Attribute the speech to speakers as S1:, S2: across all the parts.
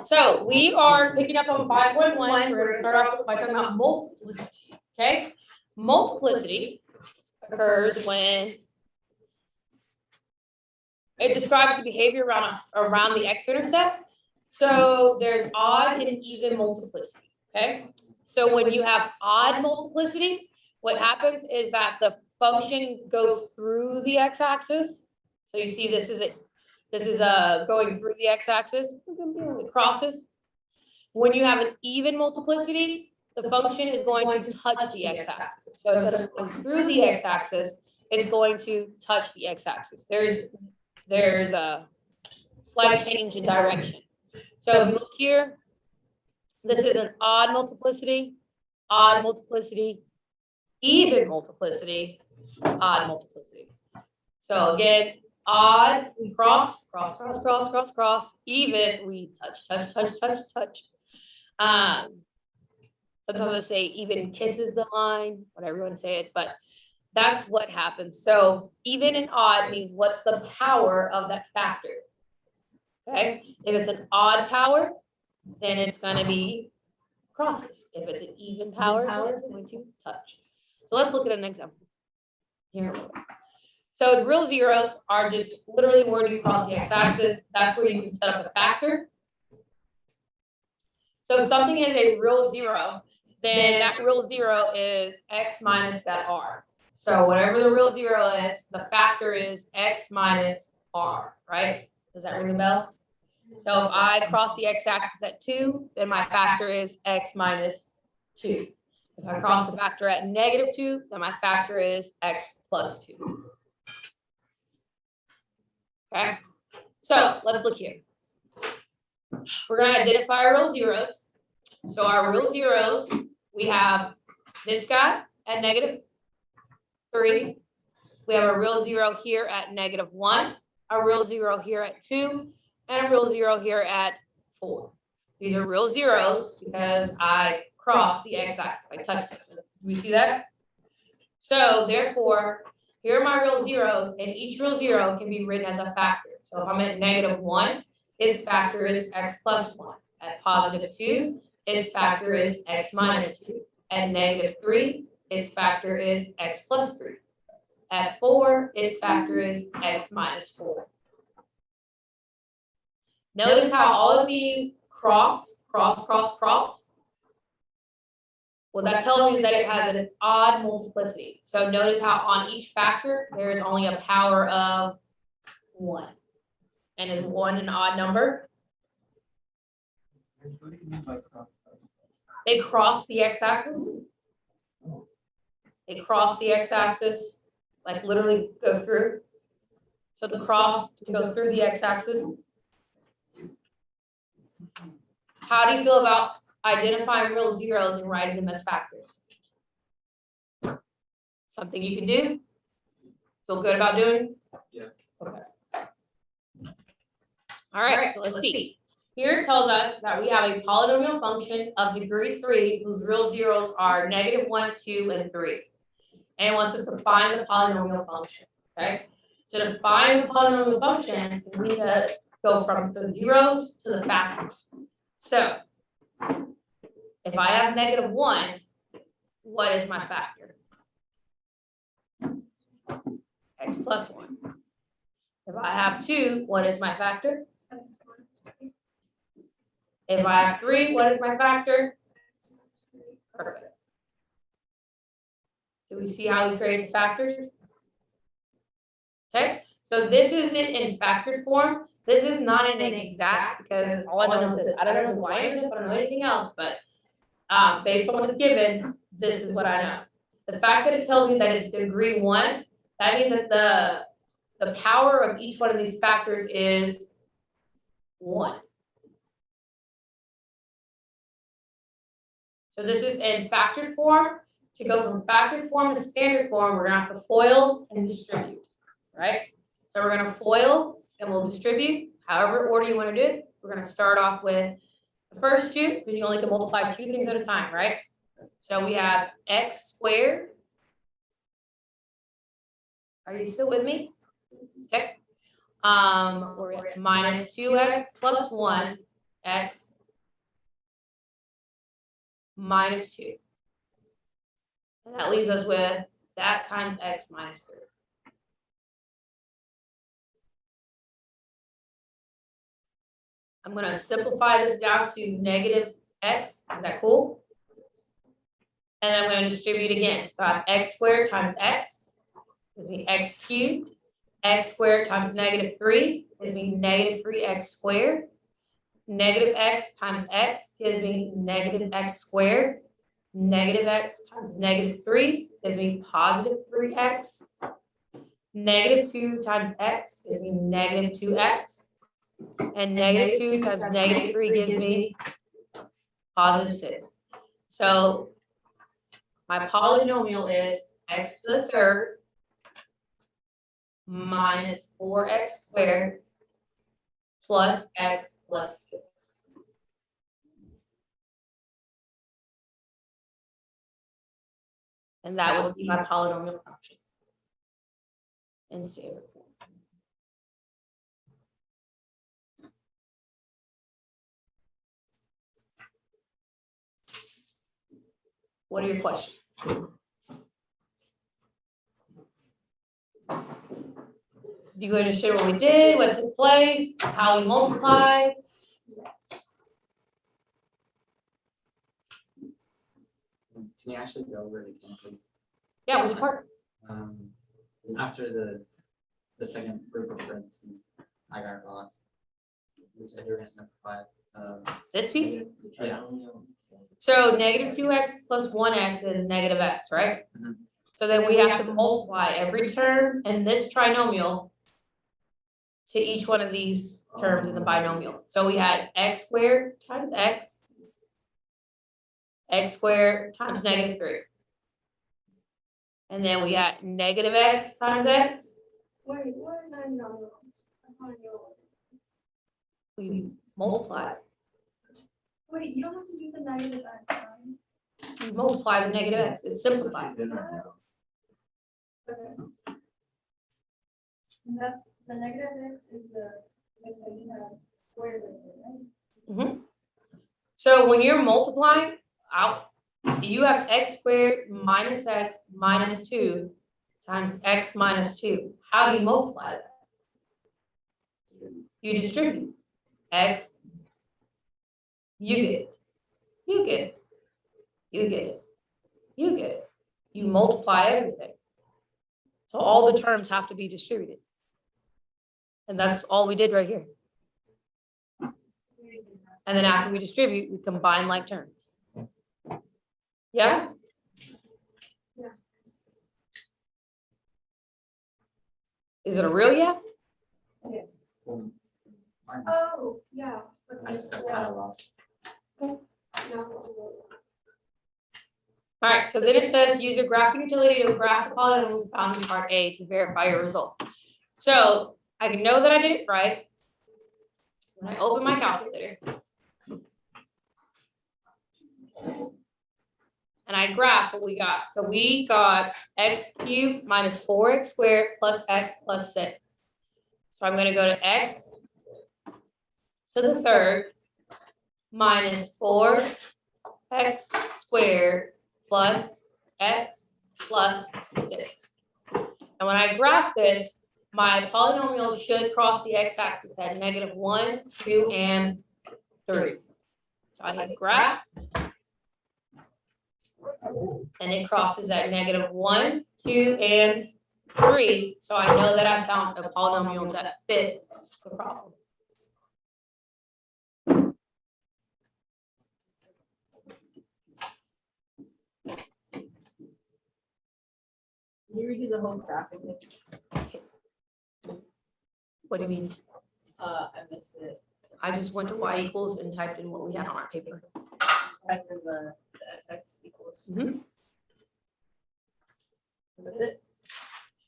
S1: So we are picking up on 5.1. We're going to start off by talking about multiplicity. Okay, multiplicity occurs when it describes the behavior around the x-intercept. So there's odd and even multiplicity. Okay, so when you have odd multiplicity, what happens is that the function goes through the x-axis. So you see this is it. This is going through the x-axis. It crosses. When you have an even multiplicity, the function is going to touch the x-axis. So instead of going through the x-axis, it's going to touch the x-axis. There's a slight change in direction. So if you look here, this is an odd multiplicity, even multiplicity, odd multiplicity. So again, odd, we cross, even, we touch. Sometimes I say even kisses the line, whatever you want to say it, but that's what happens. So even and odd means what's the power of that factor. Okay, if it's an odd power, then it's going to be crosses. If it's an even power, it's going to touch. So let's look at an example here. So the real zeros are just literally where you cross the x-axis. That's where you can set up a factor. So if something is a real zero, then that real zero is x minus that r. So whatever the real zero is, the factor is x minus r, right? Does that ring a bell? So if I cross the x-axis at 2, then my factor is x minus 2. If I cross the factor at -2, then my factor is x plus 2. Okay, so let's look here. We're going to identify our real zeros. So our real zeros, we have this guy at -3. We have a real zero here at -1, a real zero here at 2, and a real zero here at 4. These are real zeros because I crossed the x-axis. I touched it. Do we see that? So therefore, here are my real zeros, and each real zero can be written as a factor. So if I'm at -1, its factor is x plus 1. At +2, its factor is x minus 2. At -3, its factor is x plus 3. At 4, its factor is x minus 4. Notice how all of these cross. Well, that tells me that it has an odd multiplicity. So notice how on each factor, there is only a power of 1. And is 1 an odd number? They cross the x-axis. They cross the x-axis, like literally go through. So the cross to go through the x-axis. How do you feel about identifying real zeros and writing them as factors? Something you can do? Feel good about doing?
S2: Yeah.
S1: Okay. All right, so let's see. Here it tells us that we have a polynomial function of degree 3 whose real zeros are -1, 2, and 3. And it wants us to find the polynomial function. Okay. So to find the polynomial function, we need to go from the zeros to the factors. So if I have -1, what is my factor? X plus 1. If I have 2, what is my factor? If I have 3, what is my factor? Perfect. Do we see how we create the factors? Okay, so this is it in factored form. This is not an exact because all I know is this. I don't know the y intercept, I don't know anything else, but based on what's given, this is what I know. The fact that it tells me that it's degree 1, that means that the power of each one of these factors is 1. So this is in factored form. To go from factored form to standard form, we're going to have to FOIL and distribute, right? So we're going to FOIL and we'll distribute, however order you want to do it. We're going to start off with the first 2, because you only can multiply 2 things at a time, right? So we have x squared. Are you still with me? Okay. We're at -2x plus 1 x minus 2. And that leaves us with that times x minus 3. I'm going to simplify this down to negative x. Is that cool? And I'm going to distribute again. So I have x squared times x gives me x cubed. X squared times negative 3 gives me negative 3x squared. Negative x times x gives me negative x squared. Negative x times negative 3 gives me positive 3x. Negative 2 times x gives me negative 2x. And negative 2 times negative 3 gives me positive 6. So my polynomial is x to the third minus 4x squared plus x plus 6. And that would be my polynomial function in standard form. What are your questions? Do you understand what we did, what took place, how we multiplied?
S2: Yes. Can you actually go over it again, please?
S1: Yeah, which part?
S2: After the second group of parentheses, I got lost. You said you were gonna simplify.
S1: This piece?
S2: Yeah.
S1: So negative 2x plus 1x is negative x, right?
S2: Mhm.
S1: So then we have to multiply every term in this trinomial to each one of these terms in the binomial. So we had x squared times x squared times negative 3. And then we got negative x times x.
S3: Wait, what are binomials?
S1: We multiply.
S3: Wait, you don't have to do the negative x, right?
S1: We multiply the negative x. It's simplified.
S3: Okay. And that's, the negative x is the, x that you have squared with it, right?
S1: So when you're multiplying out, you have x squared minus x minus 2 times x minus 2. How do you multiply that? You distribute x, you get it, you get it, you get it, you get it. You multiply everything. So all the terms have to be distributed. And that's all we did right here. And then after we distribute, we combine like terms. Yeah?
S3: Yeah.
S1: Is it a real yeah?
S3: Yes.
S2: Mine-
S3: Oh, yeah.
S2: I just got kind of lost.
S3: No, it's a little-
S1: All right, so then it says use your graphing utility to graph the polynomial found in part A to verify your results. So I can know that I did it right when I open my calculator. And I graph what we got. So we got x cubed minus 4x squared plus x plus 6. So I'm going to go to x to the third minus 4x squared plus x plus 6. And when I graph this, my polynomial should cross the x-axis at negative 1, 2, and 3. So I hit graph. And it crosses at negative 1, 2, and 3. So I know that I found a polynomial that fit the problem.
S4: Can you redo the whole graphic?
S1: What do you mean?
S4: I missed it.
S1: I just went to y equals and typed in what we had on our paper.
S4: Type in the x equals.
S1: Mhm.
S4: That's it?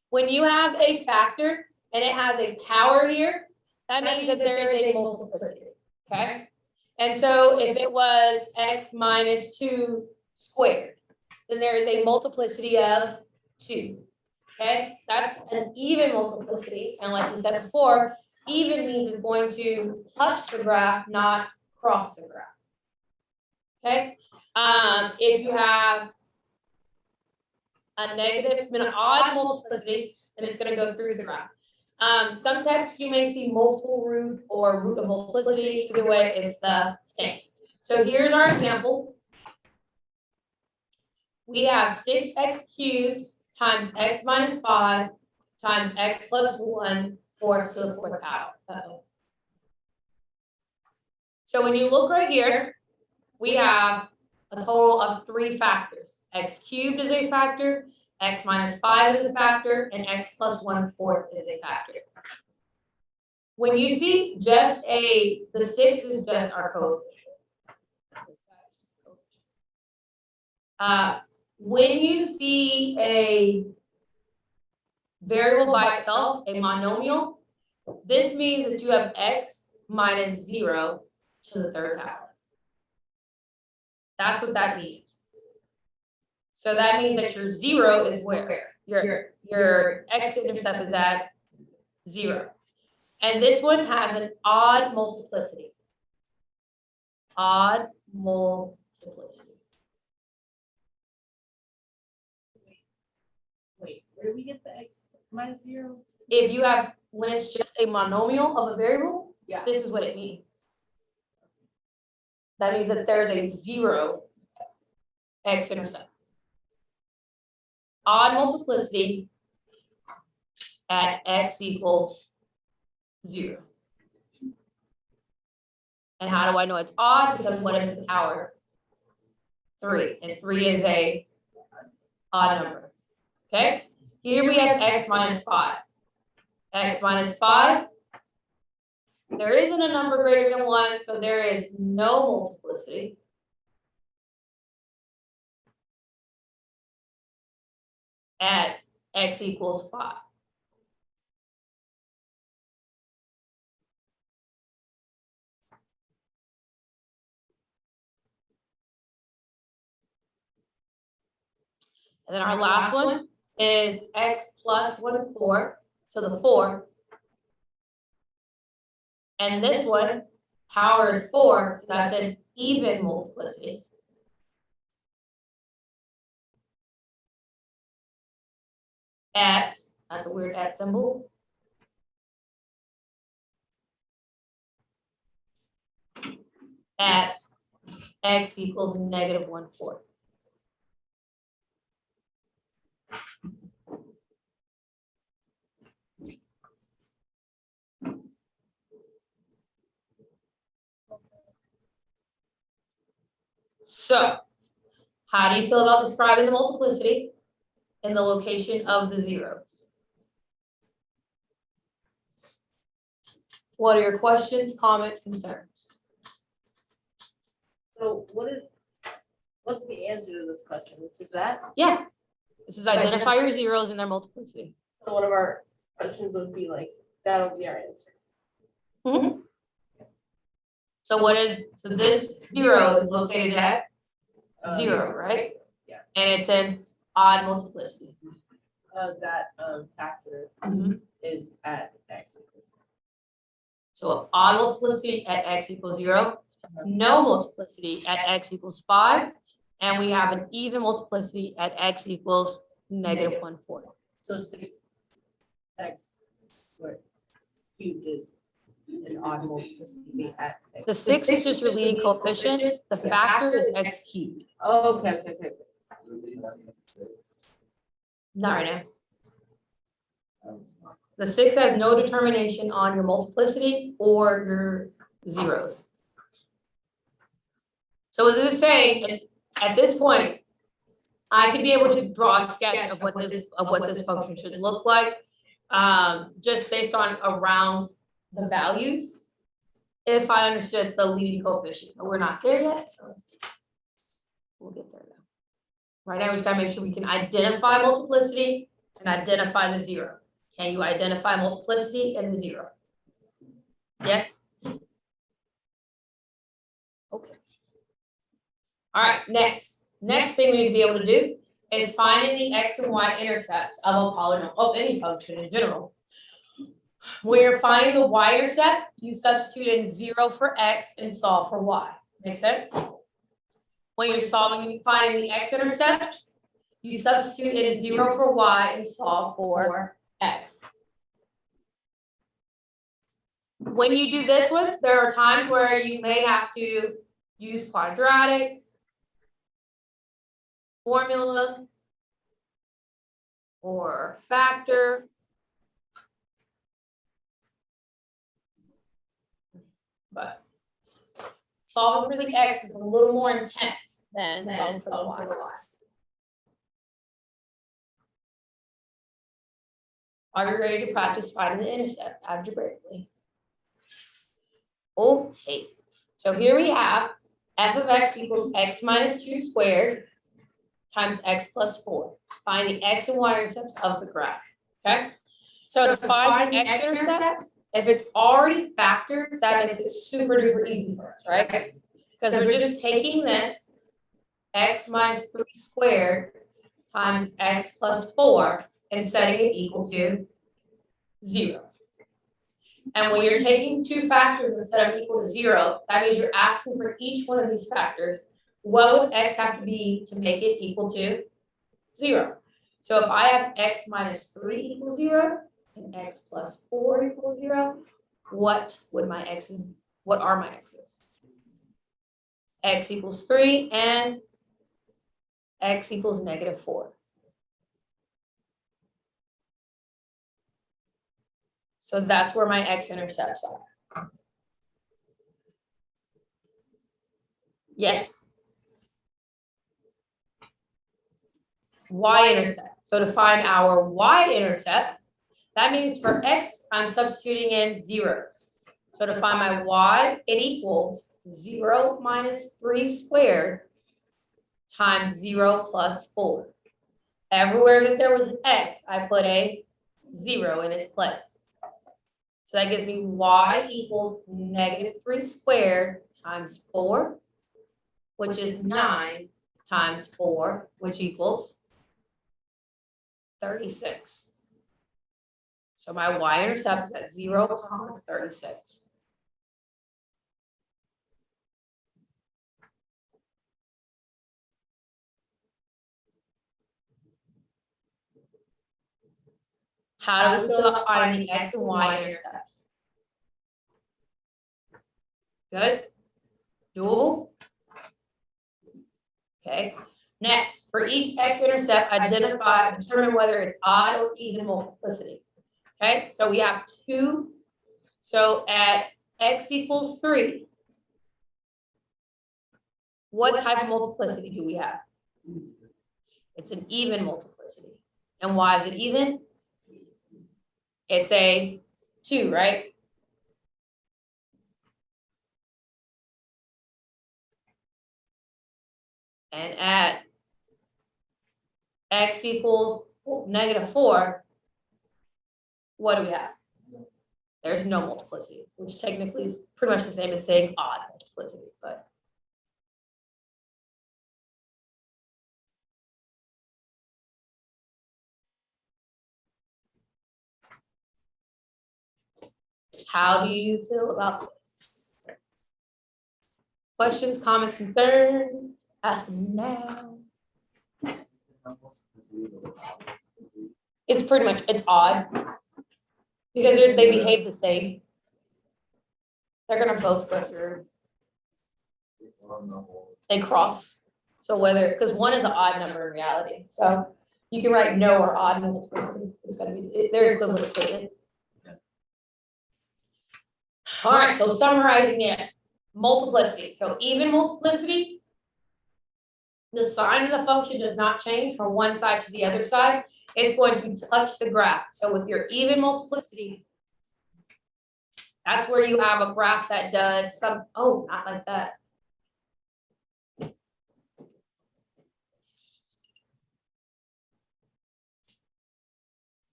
S1: When you have a factor and it has a power here, that means that there is a multiplicity, okay? And so if it was x minus 2 squared, then there is a multiplicity of 2, okay? That's an even multiplicity, and like we said before, even means it's going to touch the graph, not across the graph. Okay, if you have an odd multiplicity, then it's gonna go through the graph. Some texts you may see multiple root or root of multiplicity, either way, it's the same. So here's our example. We have 6x cubed times x minus 5 times x plus 1 4 to the 4th power. So when you look right here, we have a total of 3 factors. X cubed is a factor, x minus 5 is a factor, and x plus 1/4 is a factor. When you see just the 6 is just our coefficient. When you see a variable by itself, a monomial, this means that you have x minus 0 to the 3rd power. That's what that means. So that means that your 0 is where? Your x-intercept is at 0. And this one has an odd multiplicity. Odd multiplicity.
S4: Wait, where do we get the x minus 0?
S1: If you have, when it's just a monomial of a variable,
S4: Yeah.
S1: this is what it means. That means that there's a 0 x-intercept. Odd multiplicity at x equals 0. And how do I know it's odd? Because what is the power? 3, and 3 is a odd number. Okay, here we have x minus 5. X minus 5, there isn't a number greater than 1, so there is no multiplicity. At x equals 5. And then our last one is x plus 1/4 to the 4. And this one, power is 4, so that's an even multiplicity. At, that's a weird at symbol. At x equals negative 1/4. So, how do you feel about describing the multiplicity in the location of the zeros? What are your questions, comments, concerns?
S4: So what's the answer to this question? It's just that?
S1: Yeah, this is identify your zeros and their multiplicity.
S4: So one of our questions would be like, that'll be our answer.
S1: So this 0 is located at 0, right?
S4: Yeah.
S1: And it's an odd multiplicity.
S4: That factor is at x equals.
S1: So odd multiplicity at x equals 0, no multiplicity at x equals 5, and we have an even multiplicity at x equals negative 1/4.
S4: So 6x squared cubed is an odd multiplicity at x.
S1: The 6 is just your leading coefficient, the factor is x cubed.
S4: Oh, okay.
S1: Not right now. The 6 has no determination on your multiplicity or your zeros. So what this is saying is, at this point, I could be able to draw a sketch of what this function should look like, just based on around the values, if I understood the leading coefficient. But we're not there yet, so we'll get there though. Right now, we just gotta make sure we can identify multiplicity and identify the 0. Can you identify multiplicity and the 0? Yes? Okay. All right, next thing we need to be able to do is finding the x and y intercepts of a polynomial, of any function in general. When you're finding the y-intercept, you substitute in 0 for x and solve for y. Make sense? When you're finding the x-intercept, you substitute in 0 for y and solve for x. When you do this one, there are times where you may have to use quadratic formula or factor. But solving for the x is a little more intense than solving for the y. Are you ready to practice finding the intercept algebraically? Okay, so here we have f of x equals x minus 2 squared times x plus 4. Find the x and y intercepts of the graph, okay? So to find the x-intercepts, if it's already factored, that makes it super duper easy for us, right? Because we're just taking this x minus 3 squared times x plus 4 and setting it equal to 0. And when you're taking two factors instead of equal to 0, that means you're asking for each one of these factors, what would x have to be to make it equal to 0? So if I have x minus 3 equals 0 and x plus 4 equals 0, what are my x's? X equals 3 and x equals negative 4. So that's where my x-intercepts are. Yes. Y-intercept. So to find our y-intercept, that means for x, I'm substituting in zeros. So to find my y, it equals 0 minus 3 squared times 0 plus 4. Everywhere that there was an x, I put a 0 in its place. So that gives me y equals negative 3 squared times 4, which is 9 times 4, which equals 36. So my y-intercept is at 0, 36. How do we feel about finding the x and y intercepts? Good? Doable? Okay. Next, for each x-intercept, determine whether it's odd or even multiplicity. Okay, so we have 2. So at x equals 3, what type of multiplicity do we have? It's an even multiplicity. And why is it even? It's a 2, right? And at x equals negative 4, what do we have? There's no multiplicity, which technically is pretty much the same as saying odd multiplicity, but. How do you feel about this? Questions, comments, concerns? Ask them now. It's pretty much, it's odd. Because they behave the same. They're gonna both go through. They cross. So whether, because one is an odd number in reality. So you can write no or odd multiplicity. It's gonna be, they're equivalent statements. All right, so summarizing it, multiplicity. So even multiplicity, the sign of the function does not change from one side to the other side. It's going to touch the graph. So with your even multiplicity, that's where you have a graph that does some, oh, not like that.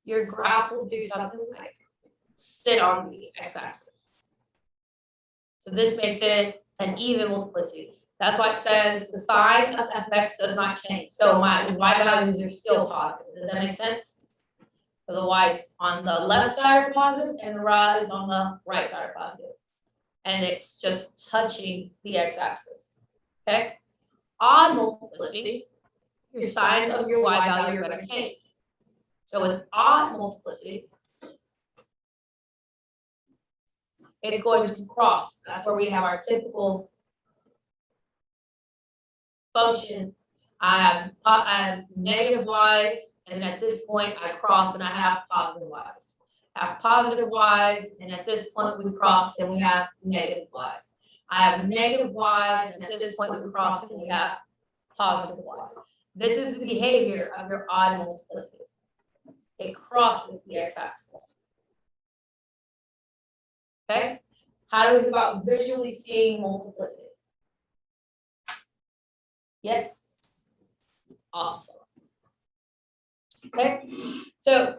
S1: Your graph will do something like sit on the x-axis. So this makes it an even multiplicity. That's why it says the sign of f(x) does not change. So my y values are still positive. Does that make sense? So the y is on the left side are positive and the y is on the right side are positive. And it's just touching the x-axis, okay? Odd multiplicity, your signs of your y value are gonna change. So with odd multiplicity, it's going to cross. That's where we have our typical function. I have negative y's, and at this point I cross and I have positive y's. I have positive y's, and at this point we cross and we have negative y's. I have negative y's, and at this point we cross and we have positive y's. This is the behavior of your odd multiplicity. It crosses the x-axis. Okay? How do we think about visually seeing multiplicity? Yes. Awesome. Okay, so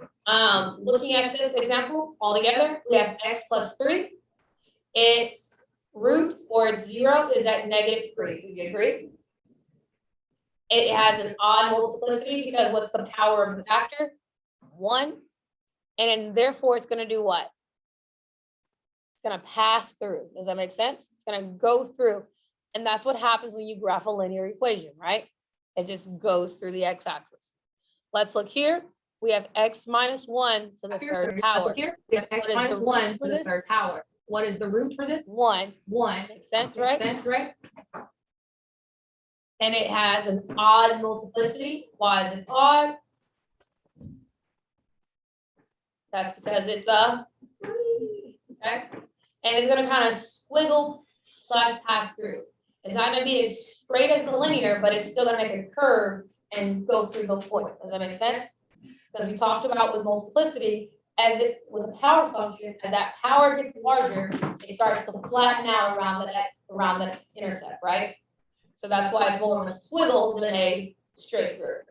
S1: looking at this example all together, we have x plus 3. Its root or its 0 is at -3. Do you agree? It has an odd multiplicity because what's the power of the factor? 1. And then therefore it's going to do what? It's going to pass through. Does that make sense? It's going to go through. And that's what happens when you graph a linear equation, right? It just goes through the x-axis. Let's look here. We have x minus 1 to the third power.
S5: Here, we have x
S1: What is
S5: minus
S1: the
S5: 1
S1: root
S5: to
S1: for
S5: the
S1: this?
S5: third power. What is the root for this?
S1: 1.
S5: 1.
S1: Makes sense,
S5: Makes
S1: right?
S5: sense, right?
S1: And it has an odd multiplicity. Why is it odd? That's because it's a 3, okay? And it's gonna kind of squiggle / pass through. It's not gonna be as straight as the linear, but it's still gonna make a curve and go through the point. Does that make sense? Because we talked about with multiplicity, as it with a power function, as that power gets larger, it starts to flatten out around the intercept, right? So that's why it's more of a swiggle than a straight through.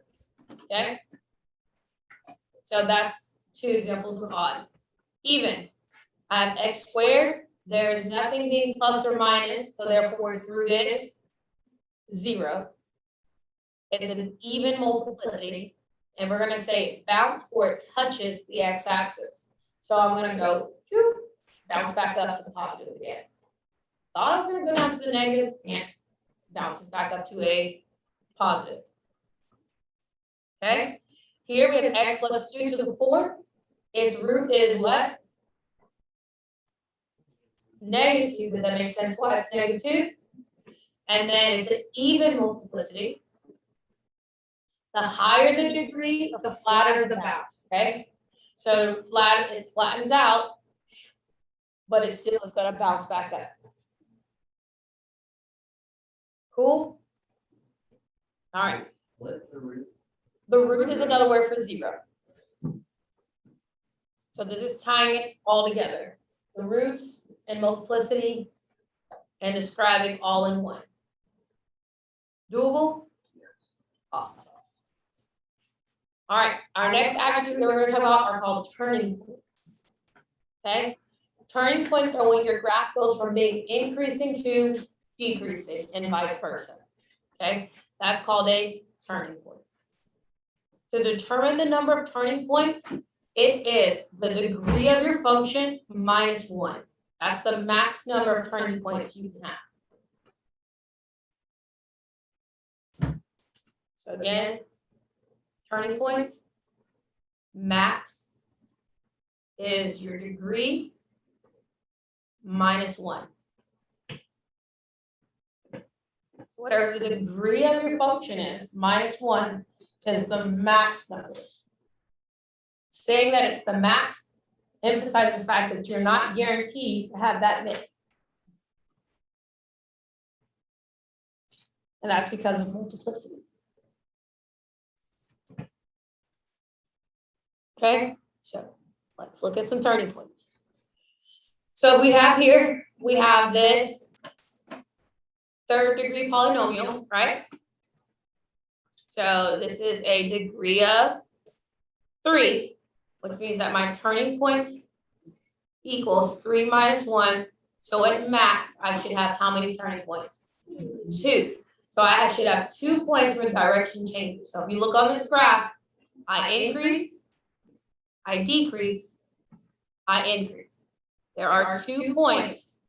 S1: Okay? So that's 2 examples of odd. Even, I have x squared, there's nothing being plus or minus, so therefore its root is 0. It's an even multiplicity, and we're gonna say it bounces or it touches the x-axis. So I'm gonna go bounce back up to the positive again. Thought I was gonna go down to the negative, can't. Bounces back up to a positive. Okay, here we have x plus 2 to the 4. Its root is what? -2. Does that make sense why it's -2? And then it's an even multiplicity. The higher the degree, the flatter the bounce, okay? So it flattens out, but it still is gonna bounce back up. Cool? All right.
S2: What's the root?
S1: The root is another word for 0. So this is tying it all together. The roots and multiplicity and describing all in one. Doable? Awesome. All right, our next attribute that we're gonna talk about are called turning points. Okay? Turning points are when your graph goes from being increasing to decreasing and vice versa. Okay? That's called a turning point. To determine the number of turning points, it is the degree of your function minus 1. That's the max number of turning points you can have. So again, turning points, max is your degree minus 1. Whatever the degree of your function is, minus 1 is the max number. Saying that it's the max emphasizes the fact that you're not guaranteed to have that many. And that's because of multiplicity. Okay, so let's look at some turning points. So we have here, we have this 3rd degree polynomial, right? So this is a degree of 3, which means that my turning points equals 3 minus 1. So at max, I should have how many turning points? 2. So I should have 2 points where direction changes. So if you look on this graph, I increase, I decrease, I increase. There are 2 points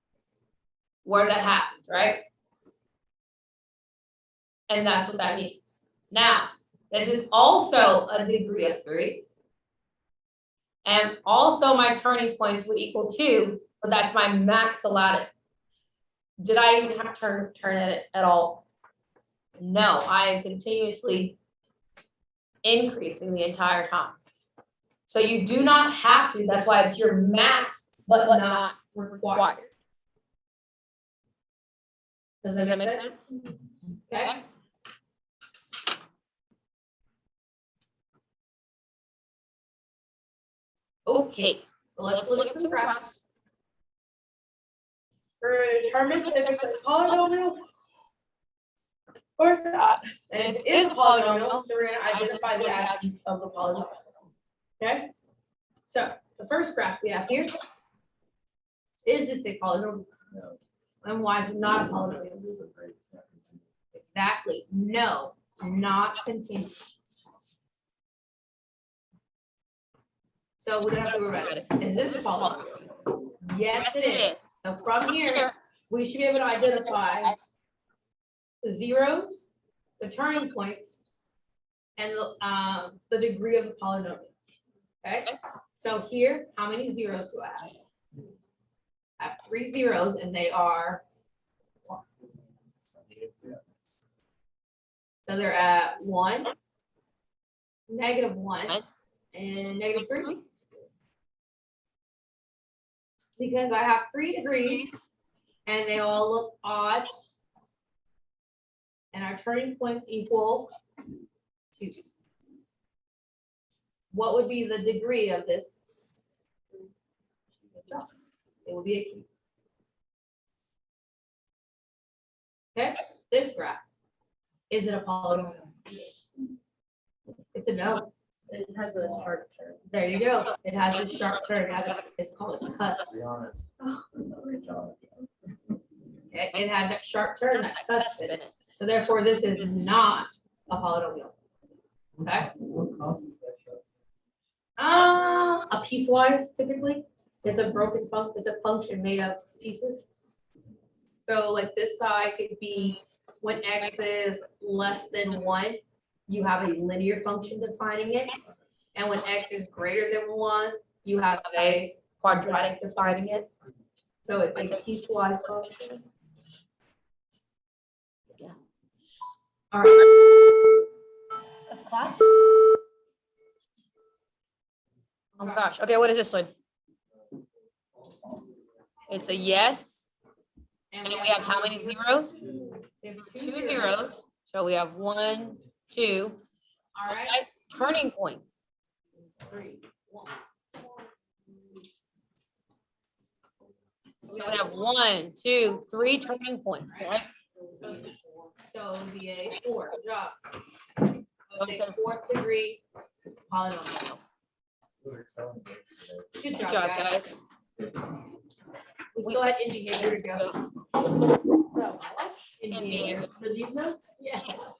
S1: where that happens, right? And that's what that means. Now, this is also a degree of 3. And also my turning points would equal 2, but that's my max allowed. Did I even have to turn it at all? No, I am continuously increasing the entire time. So you do not have to, that's why it's your max, but not required. Does that make sense? Okay. Okay, so let's look at some graphs.
S4: We're gonna determine if it's a polynomial or not. And if it is a polynomial, then we're gonna identify the attributes of the polynomial. Okay? So the first graph we have here. Is this a polynomial?
S2: No.
S4: And why is it not a polynomial? Exactly. No, not continuous. So we're gonna have to worry about it. Is this a polynomial? Yes, it is. So from here, we should be able to identify the zeros, the turning points, and the degree of the polynomial. Okay? So here, how many zeros do I have? I have 3 zeros, and they are. So they're at 1, -1, and -3. Because I have 3 degrees and they all look odd. And our turning points equals 2. What would be the degree of this? It would be a cube. Okay, this graph. Is it a polynomial? It's a no.
S3: It has a sharp turn.
S4: There you go. It has a sharp turn. It's called a cusp. Okay, it has that sharp turn, that cusp in it. So therefore, this is not a polynomial. Okay?
S2: What causes that sharp?
S4: A piecewise typically. It's a broken function. It's a function made of pieces. So like this side could be when x is less than 1, you have a linear function defining it. And when x is greater than 1, you have a quadratic defining it. So it's a piecewise function.
S1: Yeah.
S4: All right.
S1: That's class. Oh my gosh, okay, what is this one? It's a yes, and we have how many zeros?
S4: We have
S1: 2 zeros, so we have 1, 2.
S4: All right.
S1: Turning points.
S4: 3, 1.
S1: So we have 1, 2, 3 turning points, right?
S4: So it would be a 4. Good job. So it's a 4th degree polynomial. Good
S1: Good
S4: job,
S1: job,
S4: guys.
S1: guys.
S4: We still had engineer. Here we go. So, engineer for these notes? Yes.